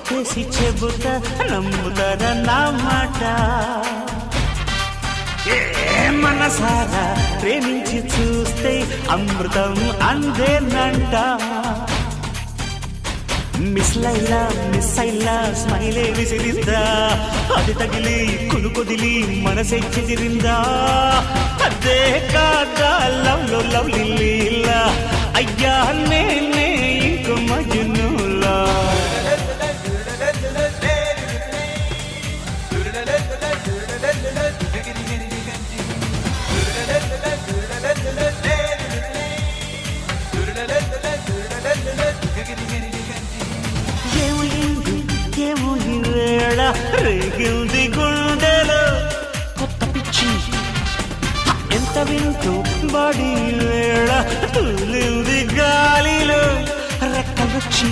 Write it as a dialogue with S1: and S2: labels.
S1: ఒట్టేసి చెబుతా నమ్ముతారా నా మాట మనసారా ప్రేమించి చూస్తే అమృతం అందేనంట మిస్ లైలా మిస్ అయిలా స్మైలే విసిరిందా అది తగిలి కునుకొదిలి మనసే చెదిరిందా అదే కాదా లవ్ లో లవ్ లీలా అయ్యా నేనే ఇంక మజ్నులా ఏమో ఈ వేళ రేగింది గుండెలో కొత్త పిచ్చి ఎంత వింటూ బాడీ వేళ తూలింది గాలిలో రెక్కలొచ్చి